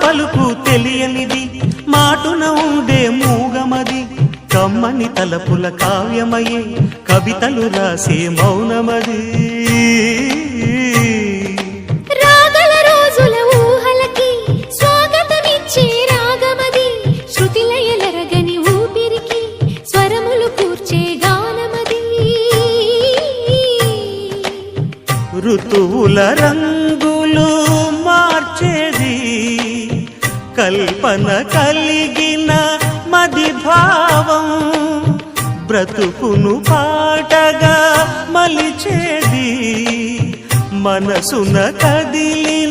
పలుకు తెలియనిది మాటున ఉండే మూగమది కమ్మని తలపుల కావ్యమయే కవితలు రాసే మౌనమది రాగల రోజుల ఊహలకి స్వాగతమిచ్చే రాగమది శృతిలయలరగని ఊపిరికి స్వరములు కూర్చే గానమది ఋతువుల రంగులు మార్చేది కల్పన కలిగిన మది భావం బ్రతుకును పాటగా మలిచేది మనసున కదిలిన